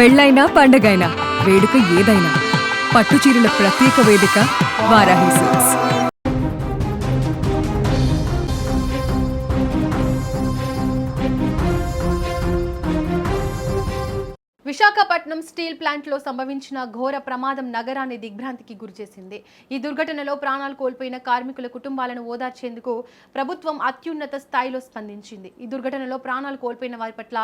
పెళ్ళైనా పండగైనా వేడుక ఏదైనా పట్టుచీరల ప్రత్యేక వేదిక వారాహి సిల్క్స్. విశాఖపట్నం స్టీల్ ప్లాంట్లో సంభవించిన ఘోర ప్రమాదం నగరాన్ని దిగ్భ్రాంతికి గురిచేసింది. ఈ దుర్ఘటనలో ప్రాణాలు కోల్పోయిన కార్మికుల కుటుంబాలను ఓదార్చేందుకు ప్రభుత్వం అత్యున్నత స్థాయిలో స్పందించింది. ఈ దుర్ఘటనలో ప్రాణాలు కోల్పోయిన వారి పట్ల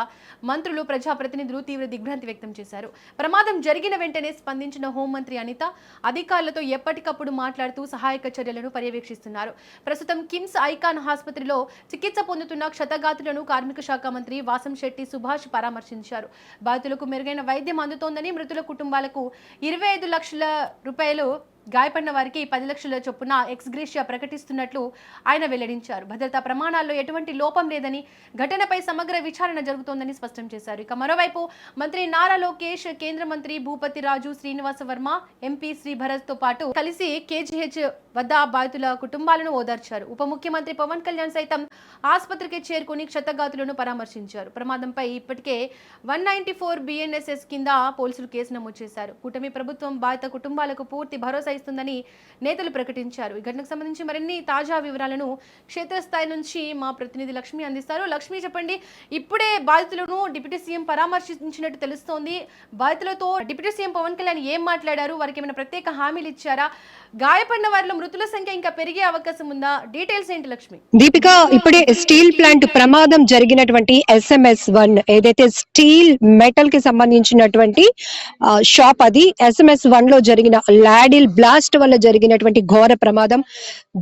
మంత్రులు, ప్రజాప్రతినిధులు తీవ్ర దిగ్భ్రాంతి వ్యక్తం చేశారు. ప్రమాదం జరిగిన వెంటనే స్పందించిన హోంమంత్రి అనిత అధికారులతో ఎప్పటికప్పుడు మాట్లాడుతూ సహాయక చర్యలను పర్యవేక్షిస్తున్నారు. ప్రస్తుతం కిమ్స్ ఐకాన్ ఆసుపత్రిలో చికిత్స పొందుతున్న క్షతగాత్రులను కార్మిక శాఖ మంత్రి వాసంశెట్టి సుభాష్ పరామర్శించారు. బాధితులకు మెరుగైన వైద్యం అందుతోందని, మృతుల కుటుంబాలకు 25 లక్షల రూపాయలు, గాయపడిన వారికి 10 లక్షల చొప్పున ఎక్స్గ్రేషియా ప్రకటిస్తున్నట్లు ఆయన వెల్లడించారు. భద్రతా ప్రమాణాల్లో ఎటువంటి లోపం లేదని, ఘటనపై సమగ్ర విచారణ జరుగుతోందని స్పష్టం చేశారు. ఇక మరోవైపు మంత్రి నారా లోకేష్, కేంద్ర మంత్రి భూపతి రాజు, శ్రీనివాస వర్మ, ఎంపీ శ్రీభరత్ తో పాటు కలిసి కేజీహెచ్ వద్ద బాధితుల కుటుంబాలను ఓదార్చారు. ఉప ముఖ్యమంత్రి పవన్ కళ్యాణ్ సైతం ఆసుపత్రికి చేరుకుని క్షతగాతులను పరామర్శించారు. ప్రమాదంపై ఇప్పటికే 194 BNSS కింద పోలీసులు కేసు నమోదు చేశారు. కూటమి ప్రభుత్వం బాధిత కుటుంబాలకు పూర్తి భరోసా ఇస్తుందని నేతలు ప్రకటించారు. ఈ ఘటనకు సంబంధించి మరిన్ని తాజా వివరాలను క్షేత్రస్థాయి నుంచి మా ప్రతినిధి లక్ష్మి అందిస్తారు. లక్ష్మి, చెప్పండి, ఇప్పుడే బాధితులను డిప్యూటీ సీఎం పరామర్శించినట్టు తెలుస్తోంది. బాధితులతో డిప్యూటీ సీఎం పవన్ కళ్యాణ్ ఏం మాట్లాడారు? వారికి ఏమైనా ప్రత్యేక హామీలు ఇచ్చారా? గాయపడిన వారిలో మృతుల సంఖ్య ఇంకా పెరిగే అవకాశం ఉందా? డీటెయిల్స్ ఏంటి లక్ష్మి? దీపిక, ఇప్పుడే స్టీల్ ప్లాంట్ ప్రమాదం జరిగినటువంటి SMS1 ఏదైతే స్టీల్ మెటల్ కి సంబంధించినటువంటి షాప్, అది SMS1 లో జరిగిన లాడిల్ బ్లాస్ట్ వల్ల జరిగినటువంటి ఘోర ప్రమాదం,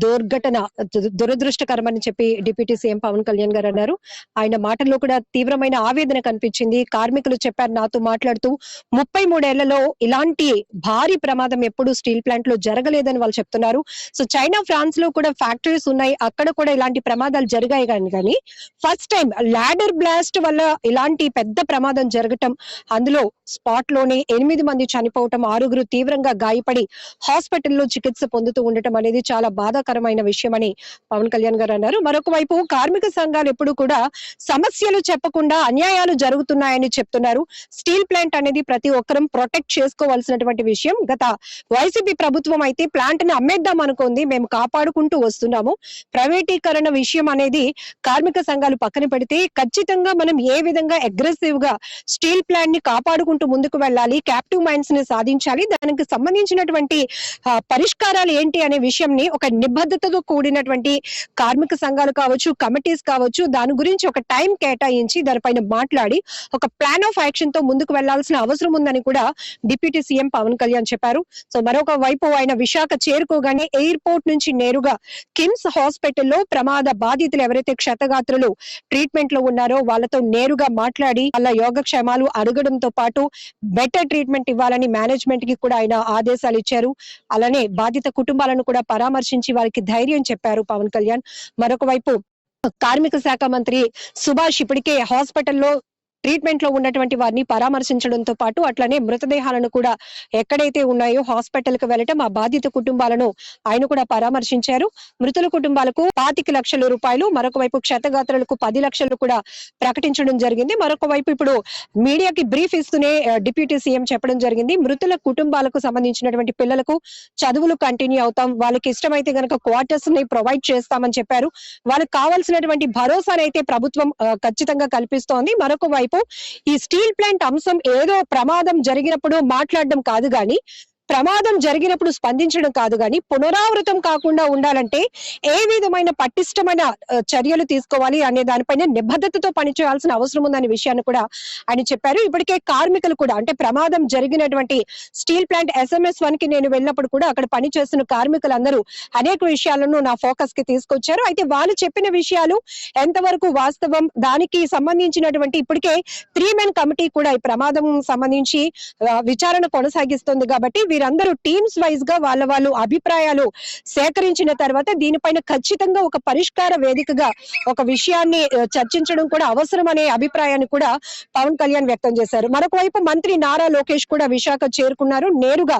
దుర్ఘటన దురదృష్టకరమని చెప్పి డిప్యూటీ సీఎం పవన్ కళ్యాణ్ గారు అన్నారు. ఆయన మాటల్లో కూడా తీవ్రమైన ఆవేదన కనిపించింది. కార్మికులు చెప్పారు నాతో మాట్లాడుతూ, 33 ఏళ్లలో ఇలాంటి భారీ ప్రమాదం ఎప్పుడు స్టీల్ ప్లాంట్ లో జరగలేదని వాళ్ళు చెప్తున్నారు. సో చైనా, ఫ్రాన్స్ లో కూడా ఫ్యాక్టరీస్ ఉన్నాయి, అక్కడ కూడా ఇలాంటి ప్రమాదాలు జరిగాయి కానీ ఫస్ట్ టైం లాడర్ బ్లాస్ట్ వల్ల ఇలాంటి పెద్ద ప్రమాదం జరగటం, అందులో స్పాట్ లోనే 8 మంది చనిపోవటం, 6 తీవ్రంగా గాయపడి హాస్పిటల్లో చికిత్స పొందుతూ ఉండటం అనేది చాలా బాధాకరమైన విషయం అని పవన్ కళ్యాణ్ గారు అన్నారు. మరొక వైపు కార్మిక సంఘాలు ఎప్పుడు కూడా సమస్యలు చెప్పకుండా అన్యాయాలు జరుగుతున్నాయని చెప్తున్నారు. స్టీల్ ప్లాంట్ అనేది ప్రతి ఒక్కరం ప్రొటెక్ట్ చేసుకోవాల్సినటువంటి విషయం. గత వైసీపీ ప్రభుత్వం అయితే ప్లాంట్ ని అమ్మేద్దాం అనుకుంది, మేము కాపాడుకుంటూ వస్తున్నాము. ప్రైవేటీకరణ విషయం అనేది కార్మిక సంఘాలు పక్కన పెడితే ఖచ్చితంగా మనం ఏ విధంగా అగ్రెసివ్ గా స్టీల్ ప్లాంట్ ని కాపాడుకుంటూ ముందుకు వెళ్ళాలి, క్యాప్టివ్ మైన్స్ ని సాధించాలి, దానికి సంబంధించినటువంటి పరిష్కారాలు ఏంటి అనే విషయంని ఒక నిబద్ధతతో కూడినటువంటి కార్మిక సంఘాలు కావచ్చు, కమిటీస్ కావచ్చు, దాని గురించి ఒక టైం కేటాయించి దానిపైన మాట్లాడి ఒక ప్లాన్ ఆఫ్ యాక్షన్ తో ముందుకు వెళ్లాల్సిన అవసరం ఉందని కూడా డిప్యూటీ సీఎం పవన్ కళ్యాణ్ చెప్పారు. సో మరొక వైపు ఆయన విశాఖ చేరుకోగానే ఎయిర్పోర్ట్ నుంచి నేరుగా కిమ్స్ హాస్పిటల్లో ప్రమాద బాధితులు ఎవరైతే క్షతగాత్రులు ట్రీట్మెంట్ లో ఉన్నారో వాళ్ళతో నేరుగా మాట్లాడి వాళ్ళ యోగక్షేమాలు అడగడంతో పాటు బెటర్ ట్రీట్మెంట్ ఇవ్వాలని మేనేజ్మెంట్ కి కూడా ఆయన ఆదేశాలు ఇచ్చారు. అలానే బాధిత కుటుంబాలను కూడా పరామర్శించి వారికి ధైర్యం చెప్పారు పవన్ కళ్యాణ్. మరొక వైపు కార్మిక శాఖ మంత్రి సుభాష్ ఇప్పటికే హాస్పిటల్లో ట్రీట్మెంట్ లో ఉన్నటువంటి వారిని పరామర్శించడంతో పాటు అట్లనే మృతదేహాలను కూడా ఎక్కడైతే ఉన్నాయో హాస్పిటల్ కు వెళ్ళటం, ఆ బాధిత కుటుంబాలను ఆయన కూడా పరామర్శించారు. మృతుల కుటుంబాలకు 25 లక్షల రూపాయలు, మరొక వైపు క్షతగాత్రులకు 10 లక్షలు కూడా ప్రకటించడం జరిగింది. మరొక వైపు ఇప్పుడు మీడియాకి బ్రీఫ్ ఇస్తూనే డిప్యూటీ సీఎం చెప్పడం జరిగింది, మృతుల కుటుంబాలకు సంబంధించినటువంటి పిల్లలకు చదువులు కంటిన్యూ అవుతాం, వాళ్ళకి ఇష్టమైతే గనక క్వార్టర్స్ ని ప్రొవైడ్ చేస్తామని చెప్పారు. వాళ్ళకి కావాల్సినటువంటి భరోసానైతే ప్రభుత్వం ఖచ్చితంగా కల్పిస్తోంది. మరొక వైపు ఈ స్టీల్ ప్లాంట్ అంశం ఏదో ప్రమాదం జరిగినప్పుడు మాట్లాడడం కాదు గాని, ప్రమాదం జరిగినప్పుడు స్పందించడం కాదు గాని, పునరావృతం కాకుండా ఉండాలంటే ఏ విధమైన పటిష్టమైన చర్యలు తీసుకోవాలి అనే దానిపైన నిబద్ధతతో పనిచేయాల్సిన అవసరం ఉందనే విషయాన్ని కూడా ఆయన చెప్పారు. ఇప్పటికే కార్మికులు కూడా, అంటే ప్రమాదం జరిగినటువంటి స్టీల్ ప్లాంట్ SMS1 కి నేను వెళ్ళినప్పుడు కూడా అక్కడ పనిచేస్తున్న కార్మికులందరూ అనేక విషయాలను నా ఫోకస్ కి తీసుకొచ్చారు. అయితే వాళ్ళు చెప్పిన విషయాలు ఎంతవరకు వాస్తవం, దానికి సంబంధించినటువంటి ఇప్పటికే 3 మెన్ కమిటీ కూడా ఈ ప్రమాదం సంబంధించి విచారణ కొనసాగిస్తుంది కాబట్టి వీరందరూ టీమ్స్ వైజ్ గా వాళ్ళు అభిప్రాయాలు సేకరించిన తర్వాత దీనిపైన ఖచ్చితంగా ఒక పరిష్కార వేదికగా ఒక విషయాన్ని చర్చించడం కూడా అవసరం అనే అభిప్రాయాన్ని కూడా పవన్ కళ్యాణ్ వ్యక్తం చేశారు. మరొక వైపు మంత్రి నారా లోకేష్ కూడా విశాఖ చేరుకున్నారు. నేరుగా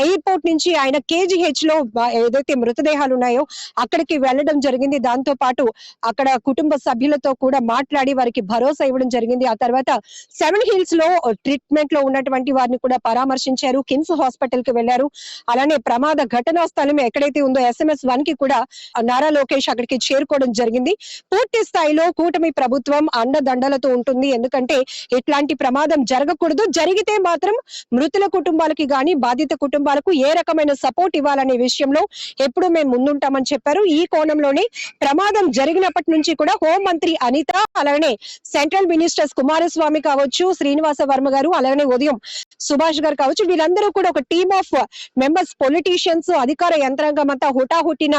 ఎయిర్పోర్ట్ నుంచి ఆయన KGH లో ఏదైతే మృతదేహాలు ఉన్నాయో అక్కడికి వెళ్ళడం జరిగింది. దాంతో పాటు అక్కడ కుటుంబ సభ్యులతో కూడా మాట్లాడి వారికి భరోసా ఇవ్వడం జరిగింది. ఆ తర్వాత 7 Hills లో ట్రీట్మెంట్ లో ఉన్నటువంటి వారిని కూడా పరామర్శించారు. కిమ్స్ హాస్పిటల్ కి వెళ్లారు. అలానే ప్రమాద ఘటనా స్థలం ఎక్కడైతే ఉందో SMS-1 కి కూడా నారా లోకేష్ అక్కడికి చేరుకోవడం జరిగింది. పూర్తి స్థాయిలో కూటమి ప్రభుత్వం అండదండలతో ఉంటుంది. ఎందుకంటే ఇట్లాంటి ప్రమాదం జరగకూడదు. జరిగితే మాత్రం మృతుల కుటుంబాలకి గాని బాధిత కుటుంబాలకు ఏ రకమైన సపోర్ట్ ఇవ్వాలనే విషయంలో ఎప్పుడు మేము ముందుంటామని చెప్పారు. ఈ కోణంలోనే ప్రమాదం జరిగినప్పటి నుంచి కూడా హోంమంత్రి అనిత, అలానే సెంట్రల్ మినిస్టర్స్ కుమారస్వామి కావచ్చు, శ్రీనివాస వర్మ గారు, అలానే ఉదయం సుభాష్ గారు కావచ్చు, వీళ్ళందరూ కూడా ఒక టీమ్ ఆఫ్ మెంబర్స్, పొలిటీషియన్స్, అధికార యంత్రాంగం అంతా హుటాహుటిన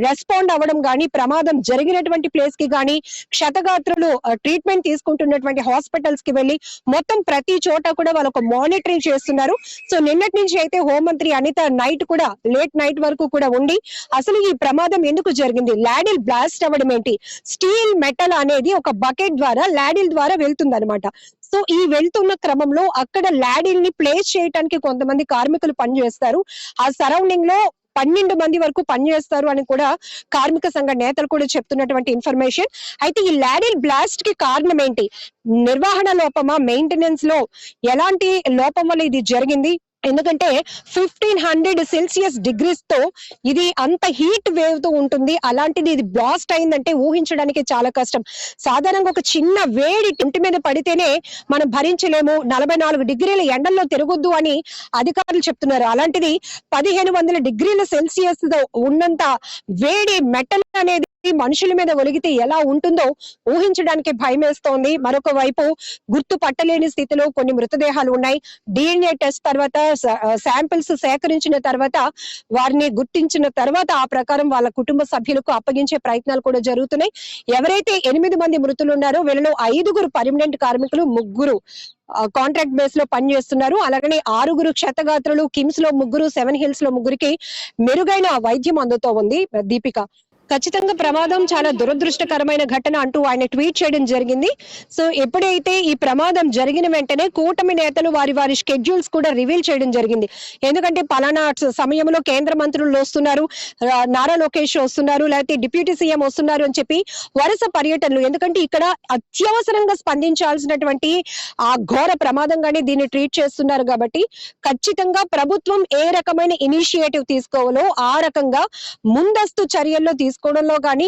రెస్పాండ్ అవ్వడం గాని, ప్రమాదం జరిగినటువంటి ప్లేస్ కి గాని, క్షతగాత్రులు ట్రీట్మెంట్ తీసుకుంటున్నటువంటి హాస్పిటల్స్ కి వెళ్లి మొత్తం ప్రతి చోట కూడా వాళ్ళు ఒక మానిటరింగ్ చేస్తున్నారు. సో నిన్నటి నుంచి అయితే హోంమంత్రి అనిత నైట్ కూడా లేట్ నైట్ వరకు కూడా ఉండి అసలు ఈ ప్రమాదం ఎందుకు జరిగింది, లాడిల్ బ్లాస్ట్ అవ్వడం ఏంటి, స్టీల్ మెటల్ అనేది ఒక బకెట్ ద్వారా లాడిల్ ద్వారా వెళ్తుందన్నమాట. సో ఈ వెళ్తున్న క్రమంలో అక్కడ లాడిల్ ని ప్లేస్ చేయడానికి కొంతమంది కార్మికులు పనిచేస్తారు. ఆ సరౌండింగ్ లో 12 మంది వరకు పనిచేస్తారు అని కూడా కార్మిక సంఘ నేతలు కూడా చెప్తున్నటువంటి ఇన్ఫర్మేషన్. అయితే ఈ లాడిల్ బ్లాస్ట్ కి కారణం ఏంటి, నిర్వహణ లోపమా, మెయింటెనెన్స్ లో ఎలాంటి లోపం వల్ల ఇది జరిగింది? ఎందుకంటే 1500 సెల్సియస్ డిగ్రీస్ తో ఇది అంత హీట్ వేవ్ తో ఉంటుంది. అలాంటిది ఇది బ్లాస్ట్ అయిందంటే ఊహించడానికి చాలా కష్టం. సాధారణంగా ఒక చిన్న వేడి ఇంటి మీద పడితేనే మనం భరించలేము, 44 డిగ్రీల ఎండల్లో తిరగొద్దు అని అధికారులు చెప్తున్నారు. అలాంటిది 1500 డిగ్రీల సెల్సియస్ తో ఉన్నంత వేడి మెటల్ అనేది మనుషుల మీద ఒలిగితే ఎలా ఉంటుందో ఊహించడానికి భయం వేస్తోంది. మరొక వైపు గుర్తు పట్టలేని స్థితిలో కొన్ని మృతదేహాలు ఉన్నాయి. DNA టెస్ట్ తర్వాత శాంపిల్స్ సేకరించిన తర్వాత వారిని గుర్తించిన తర్వాత ఆ ప్రకారం వాళ్ళ కుటుంబ సభ్యులకు అప్పగించే ప్రయత్నాలు కూడా జరుగుతున్నాయి. ఎవరైతే 8 మంది మృతులు ఉన్నారో వీళ్ళలో 5 పర్మనెంట్ కార్మికులు, 3 కాంట్రాక్ట్ బేస్ లో పనిచేస్తున్నారు. అలాగనే 6 క్షతగాత్రులు, కిమ్స్ లో 3, 7 Hills లో 3కి మెరుగైన వైద్యం అందుతో ఉంది. దీపిక, ఖచ్చితంగా ప్రమాదం చాలా దురదృష్టకరమైన ఘటన అంటూ ఆయన ట్వీట్ చేయడం జరిగింది. సో ఎప్పుడైతే ఈ ప్రమాదం జరిగిన వెంటనే కూటమి నేతలు వారి షెడ్యూల్స్ కూడా రివీల్ చేయడం జరిగింది. ఎందుకంటే పలానా సమయంలో కేంద్ర మంత్రులు వస్తున్నారు, నారా లోకేష్ వస్తున్నారు, లేకపోతే డిప్యూటీ సీఎం వస్తున్నారు అని చెప్పి వరుస పర్యటనలు. ఎందుకంటే ఇక్కడ అత్యవసరంగా స్పందించాల్సినటువంటి ఆ ఘోర ప్రమాదంగానే దీన్ని ట్రీట్ చేస్తున్నారు కాబట్టి ఖచ్చితంగా ప్రభుత్వం ఏ రకమైన ఇనిషియేటివ్ తీసుకోవాలో ఆ రకంగా ముందస్తు చర్యల్లో తీసుకోవడంలో గాని,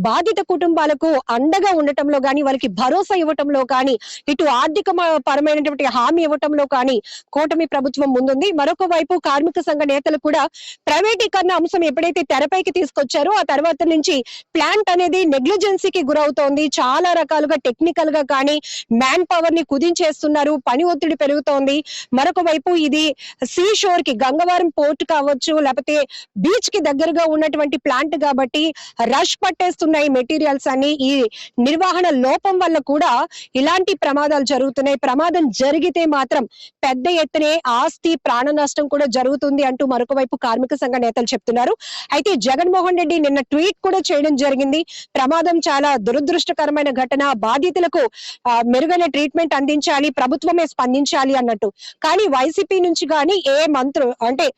బాధిత కుటుంబాలకు అండగా ఉండటంలో గాని, వాళ్ళకి భరోసా ఇవ్వటంలో కానీ, ఇటు ఆర్థిక పరమైనటువంటి హామీ ఇవ్వటంలో కానీ కూటమి ప్రభుత్వం ముందుంది. మరొక వైపు కార్మిక సంఘ నేతలు కూడా ప్రైవేటీకరణ అంశం ఎప్పుడైతే తెరపైకి తీసుకొచ్చారో ఆ తర్వాత నుంచి ప్లాంట్ అనేది నెగ్లిజెన్సీకి గురవుతోంది. చాలా రకాలుగా టెక్నికల్ గా కానీ మ్యాన్ పవర్ ని కుదించేస్తున్నారు, పని ఒత్తిడి పెరుగుతోంది. మరొక వైపు ఇది సీ షోర్ కి, గంగవరం పోర్ట్ కావచ్చు, లేకపోతే బీచ్ కి దగ్గరగా ఉన్నటువంటి ప్లాంట్ కాబట్టి రష్ పట్టేస్తున్నాయి మెటీరియల్స్ అని. ఈ నిర్వహణ లోపం వల్ల కూడా ఇలాంటి ప్రమాదాలు జరుగుతున్నాయి. ప్రమాదం జరిగితే మాత్రం పెద్ద ఎత్తునే ఆస్తి, ప్రాణ నష్టం కూడా జరుగుతుంది అంటూ మరొక వైపు కార్మిక సంఘ నేతలు చెప్తున్నారు. అయితే జగన్మోహన్ రెడ్డి నిన్న ట్వీట్ కూడా చేయడం జరిగింది. ప్రమాదం చాలా దురదృష్టకరమైన ఘటన, బాధితులకు మెరుగైన ట్రీట్మెంట్ అందించాలి, ప్రభుత్వమే స్పందించాలి అన్నట్టు. కానీ వైసీపీ నుంచి కానీ ఏ మంత్రులు అంటే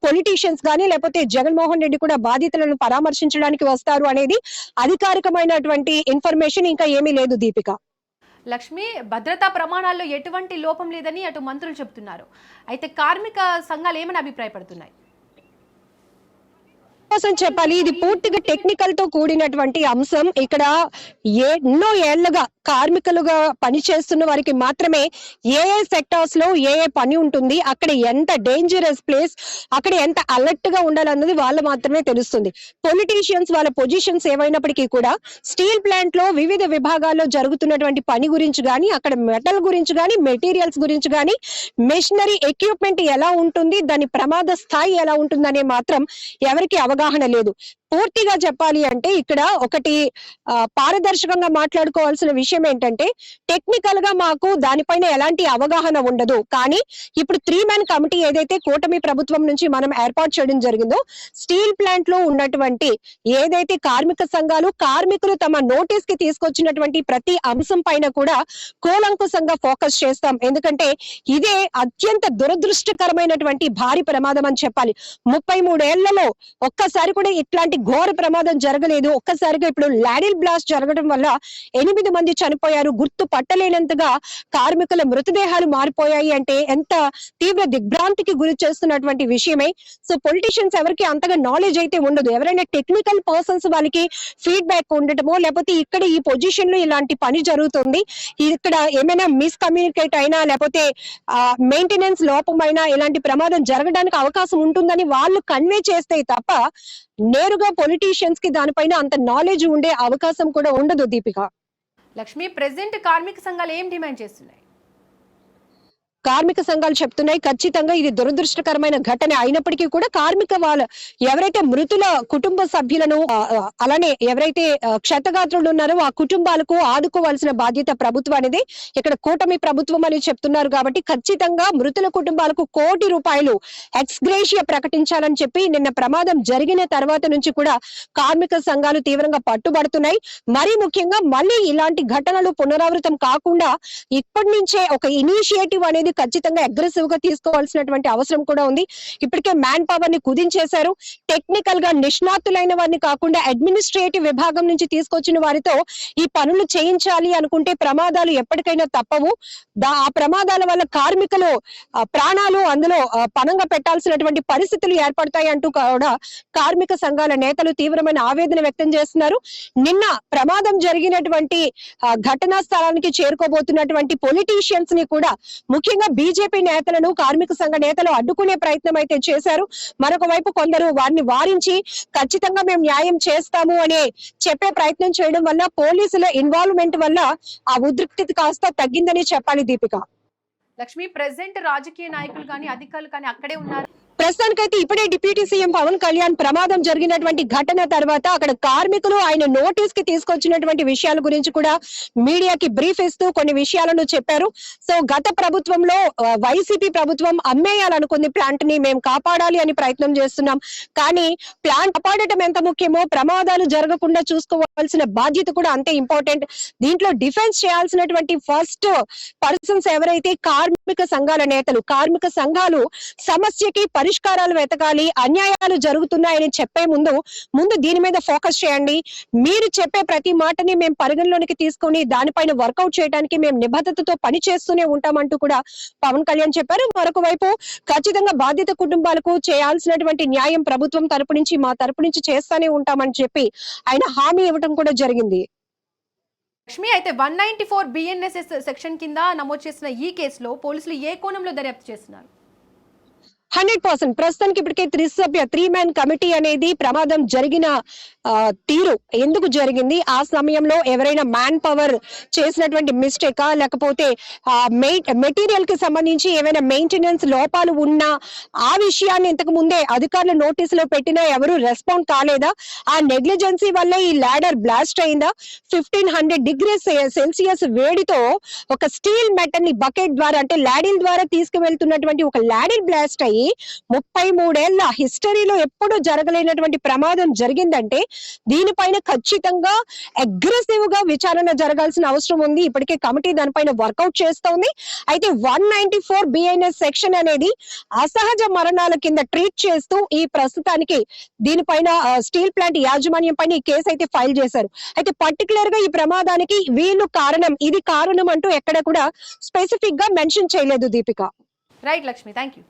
పొలిటీషియన్స్ కానీ లేకపోతే జగన్మోహన్ రెడ్డి కూడా బాధితులను పరామర్శించడానికి వస్తారు అనేది అధికారికమైనటువంటి ఇన్ఫర్మేషన్ ఇంకా ఏమీ లేదు. దీపిక, లక్ష్మి, భద్రతా ప్రమాణాల్లో ఎటువంటి లోపం లేదని అటు మంత్రులు చెప్తున్నారు. అయితే కార్మిక సంఘాలు ఏమని అభిప్రాయపడుతున్నాయి? కోసం చెప్పాలి, ఇది పూర్తిగా టెక్నికల్ తో కూడినటువంటి అంశం. ఇక్కడ ఎన్నో ఏళ్లుగా కార్మికులుగా పనిచేస్తున్న వారికి మాత్రమే ఏ సెక్టార్స్ లో ఏ పని ఉంటుంది, అక్కడ ఎంత డేంజరస్ ప్లేస్, అక్కడ ఎంత అలర్ట్ గా ఉండాలన్నది వాళ్ళు మాత్రమే తెలుస్తుంది. పొలిటీషియన్స్ వాళ్ళ పొజిషన్స్ ఏవైనప్పటికీ కూడా స్టీల్ ప్లాంట్ లో వివిధ విభాగాల్లో జరుగుతున్నటువంటి పని గురించి కానీ, అక్కడ మెటల్ గురించి కానీ, మెటీరియల్స్ గురించి కానీ, మెషినరీ ఎక్విప్మెంట్ ఎలా ఉంటుంది, దాని ప్రమాద స్థాయి ఎలా ఉంటుందనే మాత్రం ఎవరికి అవగాహన లేదు. పూర్తిగా చెప్పాలి అంటే ఇక్కడ ఒకటి పారదర్శకంగా మాట్లాడుకోవాల్సిన విషయం ఏంటంటే, టెక్నికల్ గా మాకు దానిపైన ఎలాంటి అవగాహన ఉండదు. కానీ ఇప్పుడు 3 మ్యాన్ కమిటీ ఏదైతే కూటమి ప్రభుత్వం నుంచి మనం ఏర్పాటు చేయడం జరిగిందో, స్టీల్ ప్లాంట్ లో ఉన్నటువంటి ఏదైతే కార్మిక సంఘాలు కార్మికులు తమ నోటీస్ కి తీసుకొచ్చినటువంటి ప్రతి అంశం పైన కూడా కూలంకుషంగా ఫోకస్ చేస్తాం. ఎందుకంటే ఇదే అత్యంత దురదృష్టకరమైనటువంటి భారీ ప్రమాదం అని చెప్పాలి. 33 ఏళ్లలో ఒక్కసారి కూడా ఇట్లాంటి ఘోర ప్రమాదం జరగలేదు. ఒక్కసారిగా ఇప్పుడు లాడిల్ బ్లాస్ట్ జరగడం వల్ల 8 మంది చనిపోయారు. గుర్తు పట్టలేనంతగా కార్మికుల మృతదేహాలు మారిపోయాయి అంటే ఎంత తీవ్ర దిగ్భ్రాంతికి గురి చేస్తున్నటువంటి విషయమే. సో పొలిటీషియన్స్ ఎవరికి అంతగా నాలెడ్జ్ అయితే ఉండదు. ఎవరైనా టెక్నికల్ పర్సన్స్ వాళ్ళకి ఫీడ్బ్యాక్ ఉండటమో, లేకపోతే ఇక్కడ ఈ పొజిషన్ లో ఇలాంటి పని జరుగుతుంది, ఇక్కడ ఏమైనా మిస్కమ్యూనికేట్ అయినా లేకపోతే మెయింటెనెన్స్ లోపమైనా ఇలాంటి ప్రమాదం జరగడానికి అవకాశం ఉంటుందని వాళ్ళు కన్వే చేస్తే తప్ప నేరుగా పొలిటీషియన్స్ కి దానిపైన అంత నాలెడ్జ్ ఉండే అవకాశం కూడా ఉండదు. దీపిక, లక్ష్మి, ప్రెసెంట్ కార్మిక సంఘాలు ఏం డిమాండ్ చేస్తున్నాయి? కార్మిక సంఘాలు చెప్తున్నాయి ఖచ్చితంగా ఇది దురదృష్టకరమైన ఘటన అయినప్పటికీ కూడా కార్మిక వాళ్ళ ఎవరైతే మృతుల కుటుంబ సభ్యులను అలానే ఎవరైతే క్షతగాత్రులు ఉన్నారో ఆ కుటుంబాలకు ఆదుకోవాల్సిన బాధ్యత ప్రభుత్వానిది. ఇక్కడ కూటమి ప్రభుత్వం అని చెప్తున్నారు కాబట్టి ఖచ్చితంగా మృతుల కుటుంబాలకు ₹1 కోటి ఎక్స్గ్రేషియా ప్రకటించాలని చెప్పి నిన్న ప్రమాదం జరిగిన తర్వాత నుంచి కూడా కార్మిక సంఘాలు తీవ్రంగా పట్టుబడుతున్నాయి. మరీ ముఖ్యంగా మళ్ళీ ఇలాంటి ఘటనలు పునరావృతం కాకుండా ఇప్పటి నుంచే ఒక ఇనిషియేటివ్ అనేది ఖచ్చితంగా అగ్రెసివ్ గా తీసుకోవాల్సినటువంటి అవసరం కూడా ఉంది. ఇప్పటికే మ్యాన్ పవర్ ని కుదించేశారు. టెక్నికల్ గా నిష్ణాతులైన వారిని కాకుండా అడ్మినిస్ట్రేటివ్ విభాగం నుంచి తీసుకొచ్చిన వారితో ఈ పనులు చేయించాలి అనుకుంటే ప్రమాదాలు ఎప్పటికైనా తప్పవు. ఆ ప్రమాదాల వల్ల కార్మికులు ప్రాణాలు అందులో పణంగా పెట్టాల్సినటువంటి పరిస్థితులు ఏర్పడతాయి అంటూ కూడా కార్మిక సంఘాల నేతలు తీవ్రమైన ఆవేదన వ్యక్తం చేస్తున్నారు. నిన్న ప్రమాదం జరిగినటువంటి ఘటనా స్థలానికి చేరుకోబోతున్నటువంటి పొలిటీషియన్స్ ని కూడా ముఖ్యంగా బీజేపీ నేతలను కార్మిక సంఘ నేతలు అడ్డుకునే ప్రయత్నం అయితే చేశారు. మరొక వైపు కొందరు వారిని వారించి ఖచ్చితంగా మేము న్యాయం చేస్తాము అని చెప్పే ప్రయత్నం చేయడం వల్ల పోలీసుల ఇన్వాల్వ్మెంట్ వల్ల ఆ ఉద్రిక్తత కాస్త తగ్గిందని చెప్పాలి. దీపిక, లక్ష్మి, ప్రెసెంట్ రాజకీయ నాయకులు కానీ అధికారులు కానీ అక్కడే ఉన్నారు. ప్రస్తుతానికైతే ఇప్పుడే డిప్యూటీ సీఎం పవన్ కళ్యాణ్ ప్రమాదం జరిగినటువంటి ఘటన తర్వాత అక్కడ కార్మికులు ఆయన నోటీస్ కి తీసుకొచ్చినటువంటి విషయాల గురించి కూడా మీడియాకి బ్రీఫ్ ఇస్తూ కొన్ని విషయాలను చెప్పారు. సో గత ప్రభుత్వంలో వైసీపీ ప్రభుత్వం అమ్మేయాలనుకుంది ప్లాంట్ ని, మేము కాపాడాలి అని ప్రయత్నం చేస్తున్నాం. కానీ ప్లాంట్ కాపాడటం ఎంత ముఖ్యమో ప్రమాదాలు జరగకుండా చూసుకోవాల్సిన బాధ్యత కూడా అంతే ఇంపార్టెంట్. దీంట్లో డిఫెన్స్ చేయాల్సినటువంటి ఫస్ట్ పర్సన్స్ ఎవరైతే కార్మిక సంఘాల నేతలు, కార్మిక సంఘాలు సమస్యకి పరిష్కారాలు వెతకాలి. అన్యాయాలు జరుగుతున్నాయని చెప్పే ముందు దీని మీద ఫోకస్ చేయండి. మీరు చెప్పే ప్రతి మాటని మేము పరిగణలోనికి తీసుకుని దానిపైన వర్కౌట్ చేయడానికి మేము నిబద్ధతతో పని చేస్తూనే ఉంటామంటూ కూడా పవన్ కళ్యాణ్ చెప్పారు. మరొక వైపు ఖచ్చితంగా బాధిత కుటుంబాలకు చేయాల్సినటువంటి న్యాయం ప్రభుత్వం తరపు నుంచి మా తరపు నుంచి చేస్తానే ఉంటామని చెప్పి ఆయన హామీ ఇవ్వడం కూడా జరిగింది. లక్ష్మి, అయితే 194 BNSS సెక్షన్ కింద నమోదు చేసిన ఈ కేసులో పోలీసులు ఏ కోణంలో దర్యాప్తు చేస్తున్నారు? 100% ప్రస్తుతానికి ఇప్పటికే 3 మ్యాన్ కమిటీ అనేది ప్రమాదం జరిగిన తీరు ఎందుకు జరిగింది, ఆ సమయంలో ఎవరైనా మ్యాన్ పవర్ చేసినటువంటి మిస్టేకా, లేకపోతే మెటీరియల్ కి సంబంధించి ఏమైనా మెయింటెనెన్స్ లోపాలు ఉన్నా ఆ విషయాన్ని ఇంతకు ముందే అధికారుల నోటీసులో పెట్టినా ఎవరు రెస్పాండ్ కాలేదా, ఆ నెగ్లిజెన్సీ వల్ల ఈ ల్యాడర్ బ్లాస్ట్ అయిందా, 1500 degrees సెల్సియస్ వేడితో ఒక స్టీల్ మెటల్ ని బకెట్ ద్వారా అంటే లాడిల్ ద్వారా తీసుకువెళ్తున్నటువంటి ఒక లాడిల్ బ్లాస్ట్ అయ్యి 33 ఏళ్ల హిస్టరీలో ఎప్పుడూ జరగలేనటువంటి ప్రమాదం జరిగిందంటే దీనిపైన ఖచ్చితంగా అగ్రెసివ్ గా విచారణ జరగాల్సిన అవసరం ఉంది. ఇప్పటికే కమిటీ దానిపైన వర్కౌట్ చేస్తోంది. అయితే 194 BNS సెక్షన్ అనేది అసహజ మరణాల కింద ట్రీట్ చేస్తూ ఈ ప్రస్తుతానికి దీనిపైన స్టీల్ ప్లాంట్ యాజమాన్యం పైన ఈ కేసు అయితే ఫైల్ చేశారు. అయితే పర్టికులర్ గా ఈ ప్రమాదానికి వీళ్ళు కారణం, ఇది కారణం అంటూ ఎక్కడ కూడా స్పెసిఫిక్ గా మెన్షన్ చేయలేదు. Deepika, right Lakshmi, thank you.